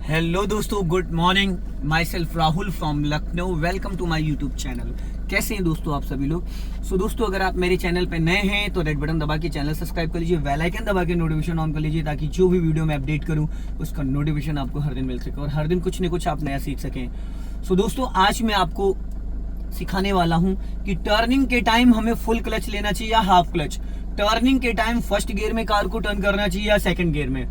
Hello दोस्तों, good morning. Myself Rahul from Lucknow. Welcome to my YouTube channel. कैसे हैं दोस्तों आप सभी लोग। दोस्तों अगर आप मेरे चैनल पे नए हैं तो रेड बटन दबा के चैनल सब्सक्राइब कर लीजिए, बेल आइकन दबा के नोटिफिकेशन ऑन कर लीजिए ताकि जो भी वीडियो मैं अपडेट करूं उसका नोटिफिकेशन आपको हर दिन मिल सके और हर दिन कुछ न कुछ आप नया सीख सकें। दोस्तों आज मैं आपको सिखाने वाला हूं कि टर्निंग के टाइम हमें फुल क्लच लेना चाहिए या हाफ क्लच। टर्निंग के टाइम फर्स्ट गियर में कार को टर्न करना चाहिए या सेकंड गियर में।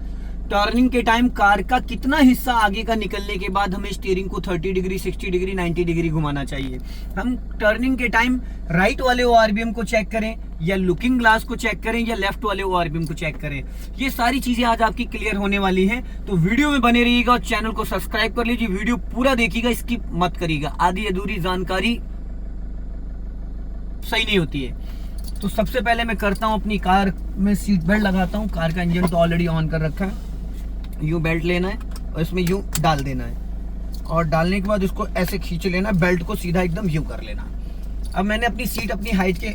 टर्निंग के टाइम कार का कितना हिस्सा आगे का निकलने के बाद हमें स्टीयरिंग को 30 डिग्री, 60 डिग्री, 90 डिग्री घुमाना चाहिए। हम टर्निंग के टाइम राइट वाले ओआरबीएम को चेक करें या लुकिंग ग्लास को चेक करें या लेफ्ट वाले ओआरबीएम को चेक करें। ये सारी चीजें आज आपकी क्लियर होने वाली हैं, तो वीडियो में बने रहिएगा और चैनल को सब्सक्राइब कर लीजिए। वीडियो पूरा देखिएगा, स्किप मत करिएगा। आधी अधूरी जानकारी सही नहीं होती है। तो सबसे पहले मैं करता हूं अपनी कार में सीट बेल्ट लगाता हूं। कार का इंजन तो ऑलरेडी ऑन कर रखा है। यूं बेल्ट लेना है और इसमें यूं डाल देना है और डालने के बाद उसको ऐसे खींच लेना, बेल्ट को सीधा एकदम यूं कर लेना। अब मैंने अपनी सीट अपनी हाइट के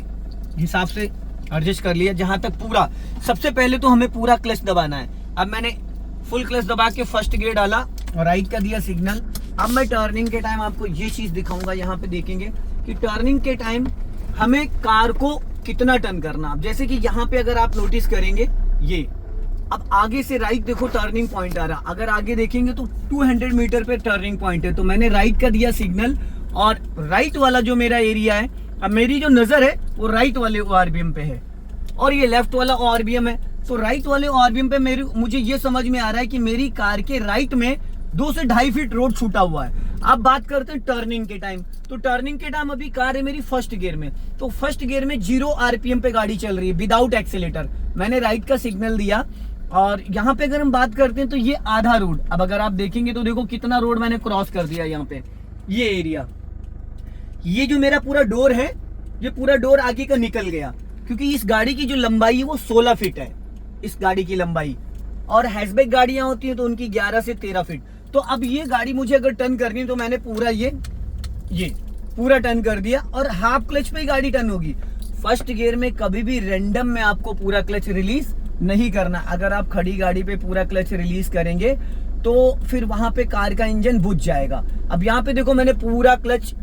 हिसाब से एडजस्ट कर लिया। जहां तक पूरा, सबसे पहले तो हमें पूरा क्लच दबाना है। अब मैंने फुल क्लच दबा के फर्स्ट गियर डाला और राइट का दिया सिग्नल। अब मैं टर्निंग के टाइम आपको ये चीज दिखाऊंगा। यहाँ पे देखेंगे कि टर्निंग के टाइम हमें कार को कितना टर्न करना। अब जैसे कि यहाँ पे अगर आप नोटिस करेंगे, ये अब आगे से राइट देखो टर्निंग पॉइंट आ रहा। अगर आगे देखेंगे तो 200 मीटर पे टर्निंग पॉइंट है। तो मैंने राइट का दिया सिग्नल और राइट वाला जो मेरा एरिया है, अब मेरी जो नजर है वो राइट वाले ओआरबीएम पे है और ये लेफ्ट वाला ओआरबीएम है। तो राइट वाले ओआरबीएम पे मुझे ये समझ में आ रहा है कि मेरी कार के राइट में 2 से 2.5 फीट रोड छूटा हुआ है। अब बात करते हैं टर्निंग के टाइम। तो टर्निंग के टाइम अभी कार है मेरी फर्स्ट गियर में, तो फर्स्ट गियर में 0 आरपीएम पे गाड़ी चल रही है विदाउट एक्सीलेटर। मैंने राइट का सिग्नल दिया और यहाँ पे अगर हम बात करते हैं तो ये आधा रोड। अब अगर आप देखेंगे तो देखो कितना रोड मैंने क्रॉस कर दिया। यहाँ पे ये एरिया, ये जो मेरा पूरा डोर है, ये पूरा डोर आगे का निकल गया क्योंकि इस गाड़ी की जो लंबाई है वो 16 फीट है इस गाड़ी की लंबाई, और हैचबैक गाड़ियां होती हैं तो उनकी 11 से 13 फीट। तो अब ये गाड़ी मुझे अगर टर्न करनी है तो मैंने पूरा ये पूरा टर्न कर दिया और हाफ क्लच पे ही गाड़ी टर्न होगी। फर्स्ट गियर में कभी भी रैंडम में आपको पूरा क्लच रिलीज नहीं करना। अगर आप खड़ी गाड़ी पे पूरा क्लच रिलीज करेंगे तो फिर वहां पे कार का इंजन बुझ जाएगा। अब यहाँ पे देखो मैंने पूरा क्लच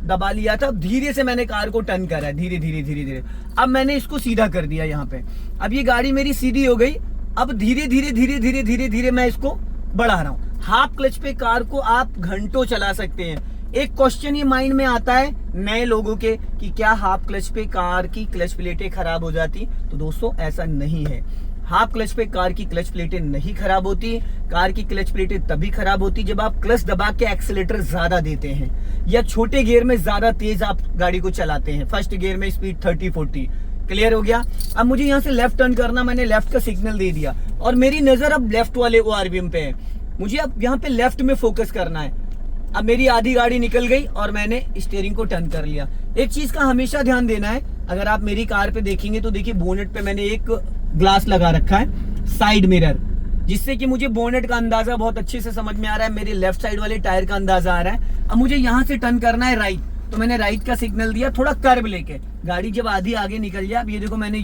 दबा लिया था, धीरे से मैंने कार को टर्न करा है, धीरे धीरे धीरे धीरे। अब मैंने इसको सीधा कर दिया यहाँ पे। अब ये गाड़ी मेरी सीधी हो गई। अब धीरे धीरे धीरे धीरे धीरे धीरे मैं इसको बढ़ा रहा हूँ। हाफ क्लच पे कार को आप घंटों चला सकते हैं। एक क्वेश्चन ये माइंड में आता है नए लोगों के कि क्या हाफ क्लच पे कार की क्लच प्लेटें खराब हो जाती। तो दोस्तों ऐसा नहीं है। हाफ क्लच पे कार की क्लच प्लेटें नहीं खराब होती। कार की क्लच प्लेटें तभी खराब होती जब आप क्लच दबा के एक्सीलेटर ज्यादा देते हैं या छोटे गियर में ज्यादा तेज आप गाड़ी को चलाते हैं। फर्स्ट गियर में स्पीड 30-40। क्लियर हो गया। अब मुझे यहाँ से लेफ्ट टर्न करना, मैंने लेफ्ट का सिग्नल दे दिया और मेरी नजर अब लेफ्ट वाले ओआरबीएम पे है। मुझे अब यहाँ पे लेफ्ट में फोकस करना है। अब मेरी आधी गाड़ी निकल गई और मैंने स्टीयरिंग को टर्न कर लिया। एक चीज का हमेशा ध्यान देना है, अगर आप मेरी कार पे देखेंगे तो देखिए बोनेट पे मैंने एक ग्लास लगा रखा है, साइड मिरर, जिससे कि मुझे बोनेट का अंदाजा बहुत अच्छे से समझ में आ रहा है, मेरे लेफ्ट साइड वाले टायर का अंदाजा आ रहा है। अब मुझे यहाँ से टर्न करना है राइट, तो मैंने राइट का सिग्नल दिया थोड़ा कर्व लेके। गाड़ी जब आधी आगे निकल जाए, अब ये देखो मैंने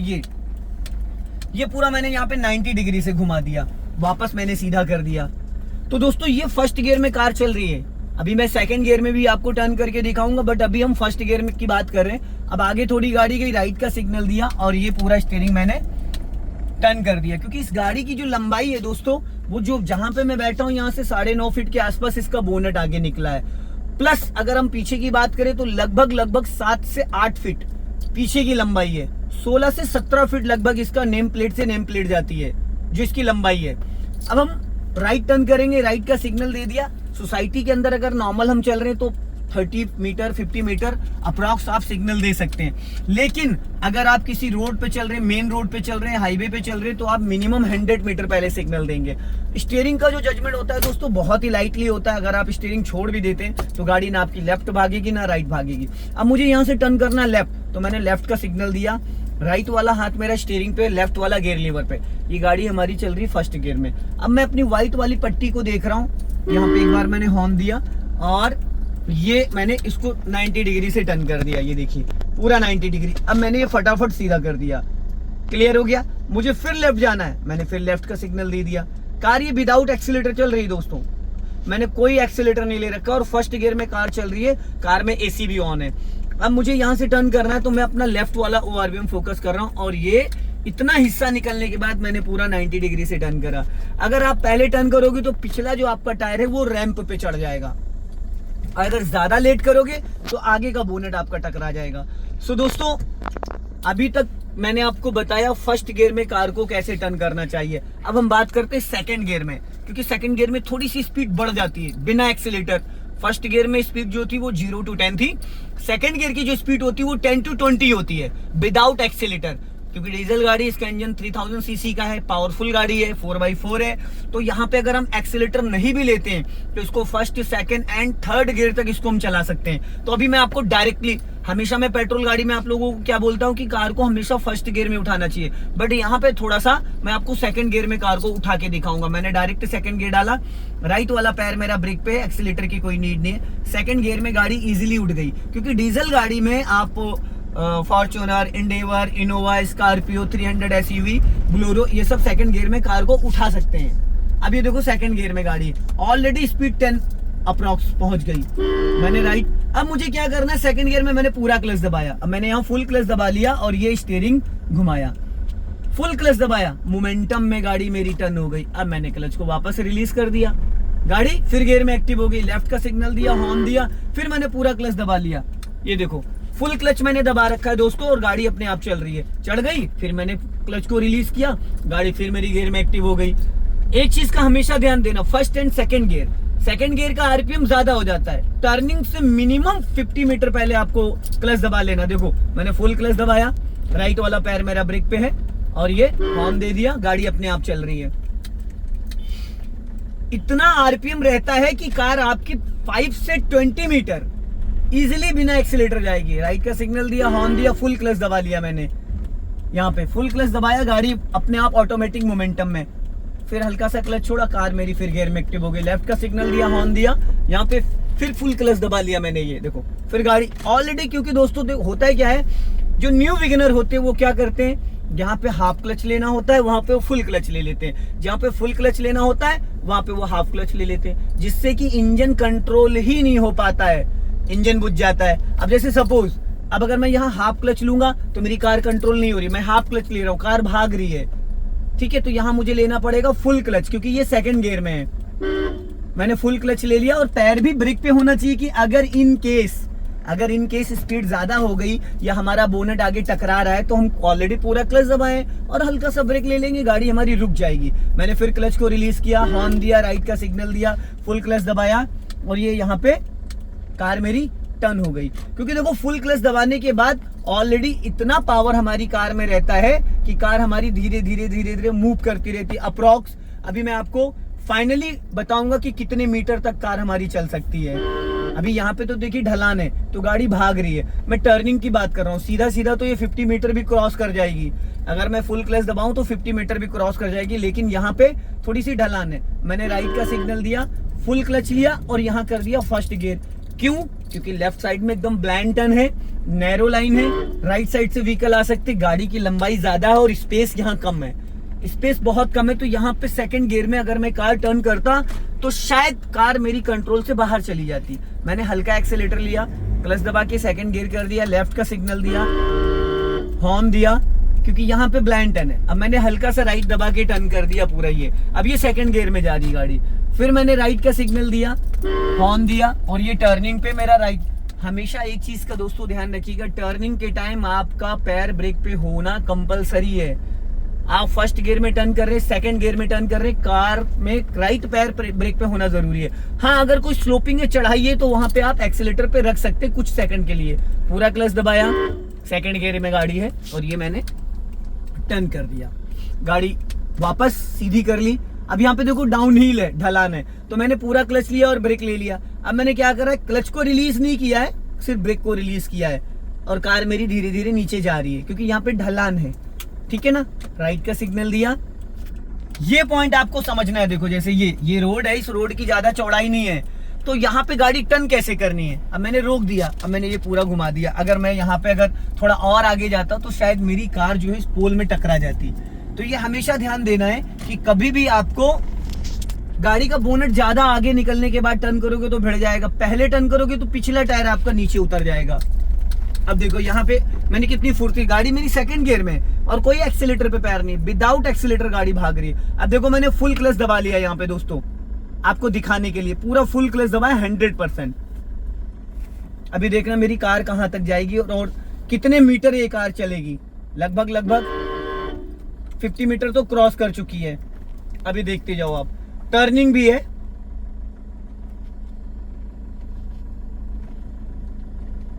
ये पूरा मैंने यहाँ पे 90 डिग्री से घुमा दिया, वापस मैंने सीधा कर दिया। तो दोस्तों ये फर्स्ट गियर में कार चल रही है। अभी मैं सेकंड गियर में भी आपको टर्न करके दिखाऊंगा, बट अभी हम फर्स्ट गियर में की बात कर रहे हैं। अब आगे थोड़ी गाड़ी गई, राइट का सिग्नल दिया और ये पूरा स्टीयरिंग मैंने टर्न कर दिया क्योंकि इस गाड़ी की जो लंबाई है दोस्तों, वो जो जहां पे मैं बैठा हूं यहाँ से 9.5 फीट के आसपास इसका बोनेट आगे निकला है। प्लस अगर हम पीछे की बात करें तो लगभग 7 से 8 फीट पीछे की लंबाई है। 16 से 17 फीट लगभग इसका नेम प्लेट से नेम प्लेट जाती है जो इसकी लंबाई है। अब हम राइट टर्न करेंगे, राइट का सिग्नल दे दिया। सोसाइटी के अंदर अगर नॉर्मल हम चल रहे हैं तो 30 मीटर 50 मीटर अप्रॉक्स आप सिग्नल दे सकते हैं। लेकिन अगर आप किसी रोड पे चल रहे हैं, मेन रोड पे चल रहे हैं, हाईवे पे चल रहे हैं, तो आप मिनिमम 100 मीटर पहले सिग्नल देंगे। स्टीयरिंग का जो जजमेंट होता है दोस्तों बहुत ही लाइटली होता है। अगर आप स्टीयरिंग छोड़ भी देते हैं तो गाड़ी ना आपकी लेफ्ट भागेगी ना राइट भागेगी। अब मुझे यहाँ से टर्न करना लेफ्ट, तो मैंने लेफ्ट का सिग्नल दिया। राइट वाला हाथ मेरा स्टीयरिंग पे, लेफ्ट वाला गियर लीवर पे। ये गाड़ी हमारी चल रही फर्स्ट गियर में। अब मैं अपनी व्हाइट वाली पट्टी को देख रहा हूँ। यहाँ पे एक बार मैंने हॉर्न दिया और ये मैंने इसको 90 डिग्री से टर्न कर दिया। ये देखिए पूरा 90 डिग्री। अब मैंने ये फटाफट सीधा कर दिया। क्लियर हो गया। मुझे फिर लेफ्ट जाना है, मैंने फिर लेफ्ट का सिग्नल दे दिया। कार ये विदाउट एक्सीलेटर चल रही है दोस्तों, मैंने कोई एक्सीलेटर नहीं ले रखा और फर्स्ट गियर में कार चल रही है, कार में एसी भी ऑन है। अब मुझे यहाँ से टर्न करना है तो मैं अपना लेफ्ट वाला ORVM फोकस कर रहा हूँ और ये इतना हिस्सा निकलने के बाद मैंने पूरा 90 डिग्री से टर्न करा। अगर आप पहले टर्न करोगे तो पिछला जो आपका टायर है वो रैंप पे चढ़ जाएगा, अगर ज्यादा लेट करोगे तो आगे का बोनेट आपका टकरा जाएगा। सो दोस्तों अभी तक मैंने आपको बताया फर्स्ट गियर में कार को कैसे टर्न करना चाहिए। अब हम बात करते हैं सेकंड गियर में, क्योंकि सेकंड गियर में थोड़ी सी स्पीड बढ़ जाती है बिना एक्सीलेटर। फर्स्ट गियर में स्पीड जो थी वो 0 to 10 थी, सेकंड गियर की जो स्पीड होती है वो 10 to 20 होती है विदाउट एक्सीलेटर, क्योंकि डीजल गाड़ी, इसका इंजन 3000 सीसी का है, पावरफुल गाड़ी है, 4x4 है। तो यहाँ पे अगर हम एक्सीलेटर नहीं भी लेते हैं तो इसको first, second and third gear तक इसको हम चला सकते हैं। तो अभी मैं आपको डायरेक्टली, हमेशा मैं पेट्रोल गाड़ी में आप लोगों को क्या बोलता हूँ कि कार को हमेशा फर्स्ट गियर में उठाना चाहिए, बट यहाँ पे थोड़ा सा मैं आपको सेकंड गियर में कार को उठा के दिखाऊंगा। मैंने डायरेक्ट सेकंड गियर डाला, राइट वाला पैर मेरा ब्रेक पे, एक्सीलेटर की कोई नीड नहीं है। सेकंड गियर में गाड़ी इजीली उठ गई, क्योंकि डीजल गाड़ी में आप Fortuner, Endeavour, Innova, Scorpio, 300 SUV, Bolero, ये सब सेकंड गियर में कार को उठा सकते हैं। अब ये देखो सेकंड गियर में गाड़ी ऑलरेडी स्पीड 10 अप्रॉक्स पहुंच गई। मैंने राइट, अब मुझे क्या करना है, सेकंड गियर में मैंने पूरा क्लच दबाया। अब मैंने यहाँ फुल क्लच दबा लिया और ये स्टीयरिंग घुमाया, फुल क्लच दबाया, मोमेंटम में गाड़ी मेरी टर्न हो गई। अब मैंने क्लच को वापस रिलीज कर दिया, गाड़ी फिर गियर में एक्टिव हो गई, लेफ्ट का सिग्नल दिया, हॉर्न दिया, फिर मैंने पूरा क्लच दबा लिया। ये देखो फुल क्लच मैंने दबा रखा है दोस्तों और गाड़ी अपने आप चल रही है, चढ़ गई, फिर मैंने क्लच को रिलीज किया, गाड़ी फिर मेरी गियर में एक्टिव हो गई। एक चीज का हमेशा ध्यान देना, फर्स्ट एंड सेकंड गियर का आरपीएम ज्यादा हो जाता है। टर्निंग से मिनिमम 50 मीटर पहले आपको क्लच दबा लेना। देखो मैंने फुल क्लच दबाया, राइट वाला पैर मेरा ब्रेक पे है और ये हॉर्न दे दिया, गाड़ी अपने आप चल रही है। इतना आरपीएम रहता है कि कार आपकी 5 से 20 मीटर इजिली बिना एक्सीलेटर जाएगी। राइट का सिग्नल दिया, हॉर्न दिया, फुल क्लच दबा लिया मैंने, यहाँ पे फुल क्लच दबाया, गाड़ी अपने आप ऑटोमेटिक मोमेंटम में, फिर हल्का सा क्लच छोड़ा, कार मेरी फिर गियर में एक्टिव हो गई, लेफ्ट का सिग्नल दिया, हॉर्न दिया, यहाँ पे फिर फुल क्लच दबा लिया मैंने। ये देखो फिर गाड़ी ऑलरेडी, क्योंकि दोस्तों होता है क्या है, जो न्यू विगनर होते हैं वो क्या करते हैं, जहाँ पे हाफ क्लच लेना होता है वहां पे वो फुल क्लच ले लेते हैं, जहाँ पे फुल क्लच लेना होता है वहां पे वो हाफ क्लच ले लेते हैं, जिससे कि इंजन कंट्रोल ही नहीं हो पाता है, इंजन बुझ जाता है। अब जैसे सपोज, अब अगर मैं यहाँ हाफ क्लच लूंगा तो मेरी कार कंट्रोल नहीं हो रही, मैं हाफ क्लच ले रहा हूँ, कार भाग रही है, ठीक है, तो यहाँ मुझे लेना पड़ेगा फुल क्लच, क्योंकि ये सेकंड गियर में है। मैंने फुल क्लच ले लिया और पैर भी ब्रेक पे होना चाहिए कि अगर इन केस स्पीड ज्यादा हो गई या हमारा बोनेट आगे टकरा रहा है तो हम ऑलरेडी पूरा क्लच दबाएं और हल्का सा ब्रेक ले लेंगे, गाड़ी हमारी रुक जाएगी। मैंने फिर क्लच को रिलीज किया, हॉर्न दिया, राइट का सिग्नल दिया, फुल क्लच दबाया और ये यहाँ पे कार मेरी टर्न हो गई। क्योंकि देखो फुल क्लच दबाने के बाद ऑलरेडी इतना पावर हमारी कार में रहता है कि कार हमारी धीरे धीरे मूव करती रहती है। अप्रॉक्स अभी मैं आपको फाइनली बताऊंगा कि कितने मीटर तक कार हमारी चल सकती है। अभी यहाँ पे तो देखिए ढलान है तो गाड़ी भाग रही है, मैं टर्निंग की बात कर रहा हूँ, सीधा तो ये 50 मीटर भी क्रॉस कर जाएगी, अगर मैं फुल क्लच दबाऊं तो 50 मीटर भी क्रॉस कर जाएगी, लेकिन यहाँ पे थोड़ी सी ढलान है। मैंने राइट का सिग्नल दिया, फुल क्लच लिया और यहाँ कर दिया फर्स्ट गियर। क्यों? क्योंकि लेफ्ट साइड में एकदम ब्लाइंड टर्न है, नैरो लाइन है, राइट साइड से व्हीकल आ सकते, गाड़ी की लंबाई ज्यादा है और स्पेस यहाँ कम है, स्पेस बहुत कम है। तो यहाँ पे सेकंड गियर में अगर मैं कार टर्न करता तो शायद कार मेरी कंट्रोल से बाहर चली जाती। मैंने हल्का एक्सेलेटर लिया, क्लच दबा के सेकंड गियर कर दिया, लेफ्ट का सिग्नल दिया, हॉर्न दिया, क्योंकि यहाँ पे ब्लाइंड टर्न है। अब मैंने हल्का सा राइट दबा के टर्न कर दिया पूरा ये, अब ये सेकंड गियर में जा रही गाड़ी। फिर मैंने राइट का सिग्नल दिया, हॉर्न दिया और ये टर्निंग पे मेरा राइट। हमेशा एक चीज का दोस्तों ध्यान रखिएगा, टर्निंग के टाइम आपका पैर ब्रेक पे होना कंपलसरी है। आप फर्स्ट गियर में टर्न कर रहे हैं, सेकंड गियर में टर्न कर रहे हैं, कार में राइट पैर ब्रेक पे होना जरूरी है। हाँ, अगर कोई स्लोपिंग है, चढ़ाई है, तो वहां पे आप एक्सीलेटर पे रख सकते हैं कुछ सेकंड के लिए। पूरा क्लच दबाया, सेकंड गियर में गाड़ी है और ये मैंने टर्न कर दिया, गाड़ी वापस सीधी कर ली। अब यहाँ पे देखो डाउन हिल है, ढलान है, तो मैंने पूरा क्लच लिया और ब्रेक ले लिया। अब मैंने क्या करा है, क्लच को रिलीज नहीं किया है, सिर्फ ब्रेक को रिलीज किया है और कार मेरी धीरे धीरे नीचे जा रही है, क्योंकि यहाँ पे ढलान है, ठीक है ना। राइट का सिग्नल दिया। ये पॉइंट आपको समझना है। देखो जैसे ये रोड है, इस रोड की ज्यादा चौड़ाई नहीं है, तो यहाँ पे गाड़ी टर्न कैसे करनी है। अब मैंने रोक दिया, अब मैंने ये पूरा घुमा दिया। अगर मैं यहाँ पे अगर थोड़ा और आगे जाता तो शायद मेरी कार जो है इस पोल में टकरा जाती। तो ये हमेशा ध्यान देना है कि कभी भी आपको गाड़ी का बोनट ज्यादा आगे निकलने के बाद टर्न करोगे तो भिड़ जाएगा, पहले टर्न करोगे तो पिछला टायर आपका नीचे उतर जाएगा। अब देखो यहाँ पे मैंने कितनी फुर्ती, गाड़ी मेरी सेकंड गियर में और कोई एक्सीलेटर पे पैर नहीं, विदाउट एक्सीलेटर गाड़ी भाग रही है। अब देखो मैंने फुल क्लच दबा लिया यहाँ पे दोस्तों, आपको दिखाने के लिए पूरा फुल क्लच दबाया 100%। अभी देखना मेरी कार कहां तक जाएगी और कितने मीटर ये कार चलेगी। लगभग 50 मीटर तो क्रॉस कर चुकी है। अभी देखते जाओ आप, टर्निंग भी है।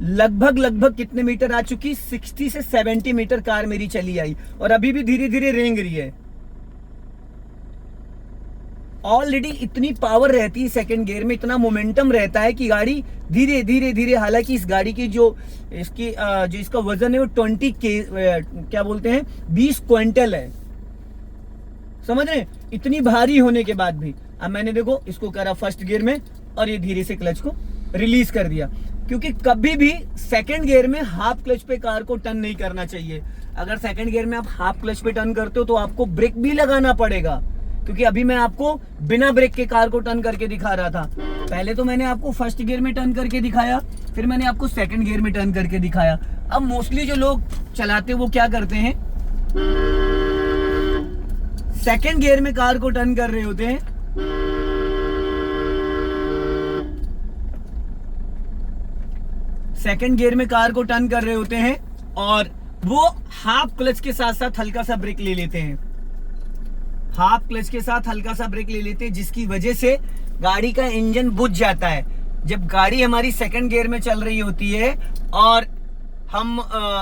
लगभग कितने मीटर आ चुकी, 60 से 70 मीटर कार मेरी चली आई और अभी भी धीरे धीरे रेंग रही है। ऑलरेडी इतनी पावर रहती है सेकंड गियर में, इतना मोमेंटम रहता है कि गाड़ी धीरे धीरे, हालांकि इस गाड़ी की जो इसका वजन है वो 20 क्विंटल है, समझ रहे, इतनी भारी होने के बाद भी। अब मैंने देखो इसको करा फर्स्ट गियर में और ये धीरे से क्लच को रिलीज कर दिया, क्योंकि कभी भी सेकंड गियर में हाफ क्लच पे कार को टर्न नहीं करना चाहिए। अगर सेकंड गियर में आप हाफ क्लच पे टर्न करते हो तो आपको ब्रेक भी लगाना पड़ेगा, क्योंकि अभी मैं आपको बिना ब्रेक के कार को टर्न करके दिखा रहा था। पहले तो मैंने आपको फर्स्ट गियर में टर्न करके दिखाया, फिर मैंने आपको सेकंड गियर में टर्न करके दिखाया। अब मोस्टली जो लोग चलाते हैं वो क्या करते हैं, सेकंड गियर में कार को टर्न कर रहे होते हैं, सेकंड गियर में कार को टर्न कर रहे होते हैं और वो हाफ क्लच के साथ साथ हल्का सा ब्रेक ले लेते हैं, हाफ क्लच के साथ हल्का सा ब्रेक ले लेते हैं, जिसकी वजह से गाड़ी का इंजन बुझ जाता है। जब गाड़ी हमारी सेकंड गियर में चल रही होती है और हम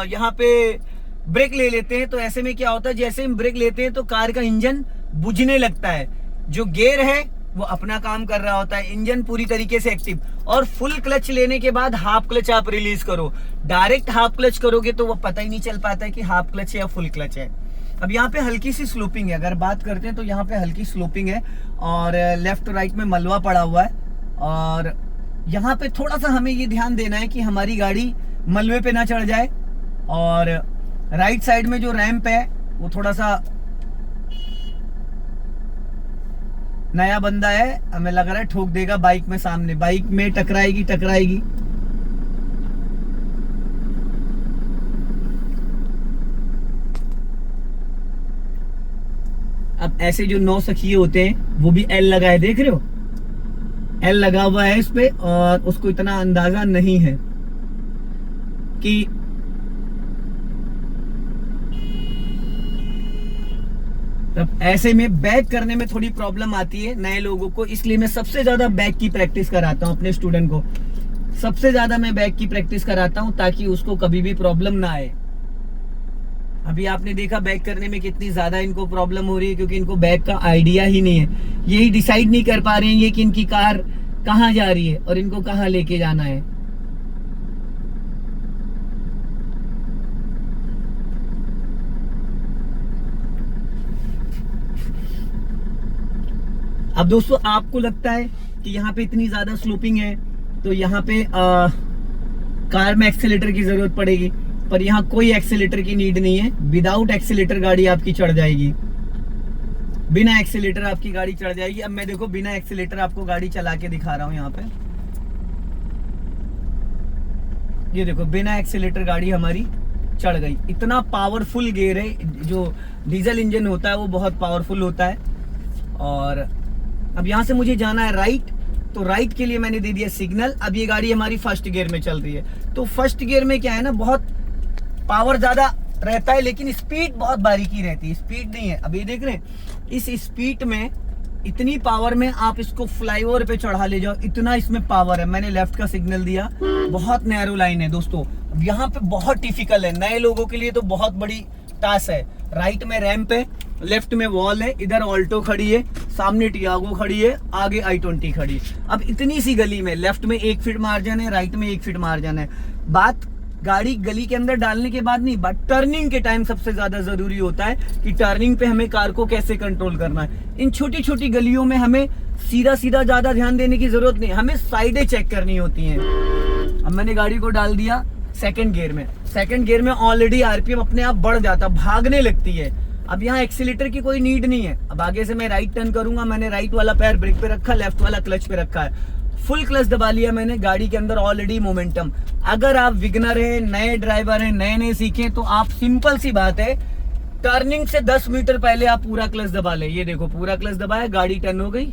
यहाँ पे ब्रेक ले लेते हैं, तो ऐसे में क्या होता है, जैसे हम ब्रेक लेते हैं तो कार का इंजन बुझने लगता है। जो गियर है वो अपना काम कर रहा होता है, इंजन पूरी तरीके से एक्टिव। और फुल क्लच लेने के बाद हाफ क्लच आप रिलीज करो, डायरेक्ट हाफ क्लच करोगे तो वो पता ही नहीं चल पाता है कि हाफ क्लच है या फुल क्लच है। अब यहाँ पे हल्की सी स्लोपिंग है, अगर बात करते हैं तो यहाँ पे हल्की स्लोपिंग है और लेफ्ट राइट में मलबा पड़ा हुआ है। और यहाँ पे थोड़ा सा हमें ये ध्यान देना है कि हमारी गाड़ी मलबे पे ना चढ़ जाए। और राइट साइड में जो रैंप है वो थोड़ा सा नया बंदा है, हमें लग रहा है ठोक देगा बाइक में, सामने बाइक में टकराएगी। अब ऐसे जो 9 सखिए होते हैं वो भी एल लगा है, देख रहे हो, एल लगा हुआ है इस पे, और उसको इतना अंदाजा नहीं है कि तब ऐसे में बैक करने में थोड़ी प्रॉब्लम आती है नए लोगों को, इसलिए मैं सबसे ज्यादा बैक की प्रैक्टिस कराता हूं अपने स्टूडेंट को। सबसे ज्यादा मैं बैक की प्रैक्टिस कराता हूं ताकि उसको कभी भी प्रॉब्लम ना आए। अभी आपने देखा बैक करने में कितनी ज्यादा इनको प्रॉब्लम हो रही है, क्योंकि इनको बैक का आइडिया ही नहीं है। यही डिसाइड नहीं कर पा रहे हैं ये कि इनकी कार कहाँ जा रही है और इनको कहाँ लेके जाना है। अब दोस्तों आपको लगता है कि यहाँ पे इतनी ज्यादा स्लोपिंग है तो यहाँ पे कार में एक्सीलेटर की जरूरत पड़ेगी, पर यहाँ कोई एक्सीलेटर की नीड नहीं है। विदाउट एक्सीलेटर गाड़ी आपकी चढ़ जाएगी, बिना एक्सीलेटर आपकी गाड़ी चढ़ जाएगी। अब मैं देखो बिना एक्सीलेटर आपको गाड़ी चला के दिखा रहा हूँ। यहाँ पे ये देखो बिना एक्सीलेटर गाड़ी हमारी चढ़ गई। इतना पावरफुल गियर है, जो डीजल इंजन होता है वो बहुत पावरफुल होता है। और अब यहाँ से मुझे जाना है राइट, तो राइट के लिए मैंने दे दिया सिग्नल। अब ये गाड़ी हमारी फर्स्ट गियर में चल रही है, तो फर्स्ट गियर में क्या है ना, बहुत पावर ज्यादा रहता है लेकिन स्पीड बहुत बारीकी रहती है, स्पीड नहीं है। अब ये देख रहे हैं, इस स्पीड में इतनी पावर में आप इसको फ्लाईओवर पे चढ़ा ले जाओ, इतना इसमें पावर है। मैंने लेफ्ट का सिग्नल दिया, बहुत नैरो लाइन है दोस्तों। अब यहाँ पे बहुत डिफिकल्ट है, नए लोगों के लिए तो बहुत बड़ी टास्क है। राइट में रैंप है, लेफ्ट में वॉल है, इधर ऑल्टो खड़ी है, सामने टियागो खड़ी है, आगे i20 खड़ी है। अब इतनी सी गली में लेफ्ट में 1 फीट मार्जिन है, राइट में 1 फीट मार्जिन है। बात गाड़ी गली के अंदर डालने के बाद नहीं, बट टर्निंग के टाइम सबसे ज्यादा जरूरी होता है कि टर्निंग पे हमें कार को कैसे कंट्रोल करना है। इन छोटी छोटी गलियों में हमें सीधा सीधा ज्यादा ध्यान देने की जरूरत नहीं, हमें साइडें चेक करनी होती हैं। अब मैंने गाड़ी को डाल दिया सेकंड गियर में। सेकंड गियर में ऑलरेडी आरपीएम अपने आप बढ़ जाता, भागने लगती है। अब यहाँ एक्सीलेटर की कोई नीड नहीं है। अब आगे से मैं राइट टर्न करूंगा, मैंने राइट वाला पैर ब्रेक पे रखा, लेफ्ट वाला क्लच पे रखा है, फुल क्लच दबा लिया मैंने। गाड़ी के अंदर ऑलरेडी मोमेंटम। अगर आप बिगनर है, नए ड्राइवर है, नए नए सीखे, तो आप सिंपल सी बात है, टर्निंग से 10 मीटर पहले आप पूरा क्लच दबा ले। ये देखो पूरा क्लच दबाया, गाड़ी टर्न हो गई,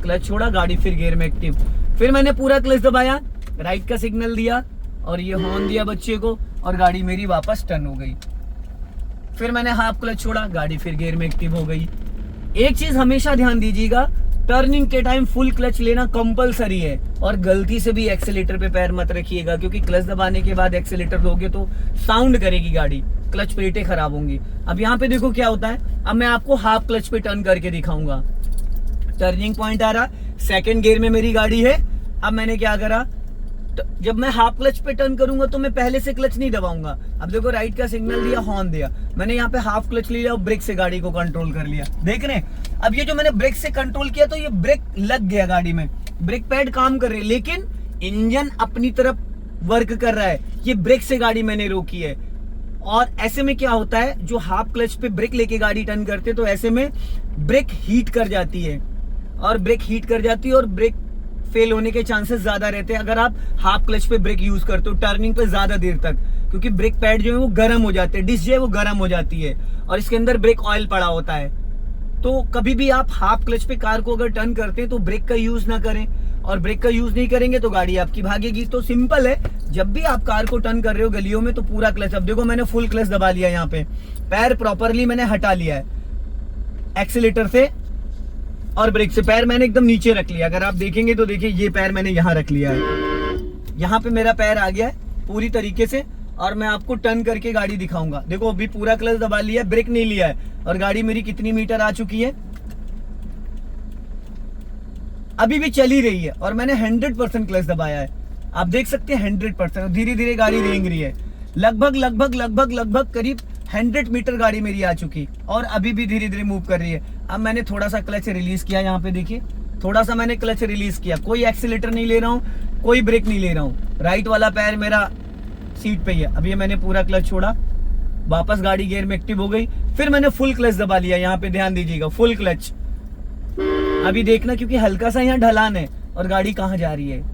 क्लच छोड़ा, गाड़ी फिर गियर में एक्टिव। फिर मैंने पूरा क्लच दबाया, राइट का सिग्नल दिया और ये हॉर्न दिया बच्चे को, और गाड़ी मेरी वापस टर्न हो गई। फिर मैंने हाफ क्लच छोड़ा, गाड़ी फिर गियर में एक्टिव हो गई। एक चीज हमेशा ध्यान दीजिएगा, टर्निंग के टाइम फुल क्लच लेना कंपलसरी है, और गलती से भी एक्सीलेटर पे पैर मत रखिएगा, क्योंकि क्लच दबाने के बाद एक्सीलेटर दोगे तो साउंड करेगी गाड़ी, क्लच प्लेटें खराब होंगी। अब यहाँ पे देखो क्या होता है, अब मैं आपको हाफ क्लच पे टर्न करके दिखाऊंगा। टर्निंग पॉइंट आ रहा, सेकंड गियर में मेरी गाड़ी है। अब मैंने क्या करा, जब मैं हाफ क्लच पे टर्न करूंगा तो मैं पहले से क्लच नहीं दबाऊंगा। अब देखो राइट का सिग्नल दिया, हॉर्न दिया, मैंने यहाँ पे हाफ क्लच ले लिया और ब्रेक से गाड़ी को कंट्रोल कर लिया। देख रहे हैं, अब ये जो मैंने ब्रेक से कंट्रोल किया तो ये ब्रेक लग गया गाड़ी में, ब्रेक पैड काम कर रही है, लेकिन इंजन अपनी तरफ वर्क कर रहा है। ये ब्रेक से गाड़ी मैंने रोकी है। और ऐसे में क्या होता है, जो हाफ क्लच पे ब्रेक लेके गाड़ी टर्न करते तो ऐसे में ब्रेक हीट कर जाती है, और ब्रेक हीट कर जाती है और ब्रेक फेल होने के चांसेस ज्यादा रहते हैं अगर आप हाफ क्लच पे ब्रेक यूज करते हो टर्निंग पे ज्यादा देर तक, क्योंकि ब्रेक पैड जो है वो गर्म हो जाते हैं, डिस्क जो है वो गर्म हो जाती है, और इसके अंदर ब्रेक ऑयल पड़ा होता है। तो कभी भी आप हाफ क्लच पे कार को अगर टर्न करते हैं तो ब्रेक का यूज ना करें, और ब्रेक का यूज नहीं करेंगे तो गाड़ी आपकी भागेगी। तो सिंपल है, जब भी आप कार को टर्न कर रहे हो गलियों में तो पूरा क्लच। अब देखो मैंने फुल क्लच दबा लिया, यहाँ पे पैर प्रॉपरली मैंने हटा लिया है एक्सीलेटर से, और ब्रेक से पैर मैंने एकदम नीचे रख लिया। अगर आप देखेंगे तो देखिए ये पैर मैंने यहाँ रख लिया है, यहाँ पे मेरा पैर आ गया है पूरी तरीके से, और मैं आपको टर्न करके गाड़ी दिखाऊंगा। देखो अभी पूरा क्लच दबा लिया है, ब्रेक नहीं लिया है, और गाड़ी मेरी कितनी मीटर आ चुकी है, अभी भी चली रही है, और मैंने 100% क्लच दबाया है। आप देख सकते हैं 100%, धीरे धीरे गाड़ी रेंग रही है। लगभग करीब 100 मीटर गाड़ी मेरी आ चुकी, और अभी भी धीरे धीरे मूव कर रही है। अब मैंने थोड़ा सा क्लच रिलीज किया, यहाँ पे देखिए थोड़ा सा मैंने क्लच रिलीज किया, कोई एक्सीलेटर नहीं ले रहा हूँ, कोई ब्रेक नहीं ले रहा हूँ, राइट वाला पैर मेरा सीट पे ही है। अब ये मैंने पूरा क्लच छोड़ा, वापस गाड़ी गियर में एक्टिव हो गई, फिर मैंने फुल क्लच दबा लिया। यहाँ पे ध्यान दीजिएगा, फुल क्लच। अभी देखना, क्योंकि हल्का सा यहाँ ढलान है और गाड़ी कहाँ जा रही है।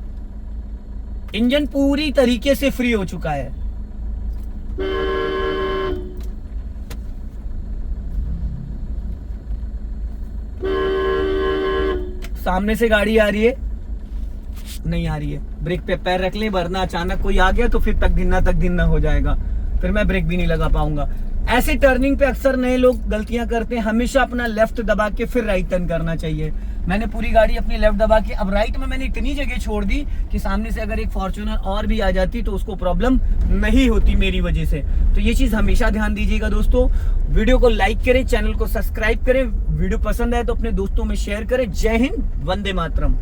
इंजन पूरी तरीके से फ्री हो चुका है। सामने से गाड़ी आ रही है, नहीं आ रही है, ब्रेक पे पैर रख ले, वरना अचानक कोई आ गया तो फिर तक धिन्ना हो जाएगा, फिर मैं ब्रेक भी नहीं लगा पाऊंगा। ऐसे टर्निंग पे अक्सर नए लोग गलतियां करते हैं, हमेशा अपना लेफ्ट दबा के फिर राइट टर्न करना चाहिए। मैंने पूरी गाड़ी अपनी लेफ्ट दबा के, अब राइट में मैंने इतनी जगह छोड़ दी कि सामने से अगर एक फॉर्च्यूनर और भी आ जाती तो उसको प्रॉब्लम नहीं होती मेरी वजह से। तो ये चीज हमेशा ध्यान दीजिएगा दोस्तों। वीडियो को लाइक करें, चैनल को सब्सक्राइब करें, वीडियो पसंद आए तो अपने दोस्तों में शेयर करें। जय हिंद, वंदे मातरम।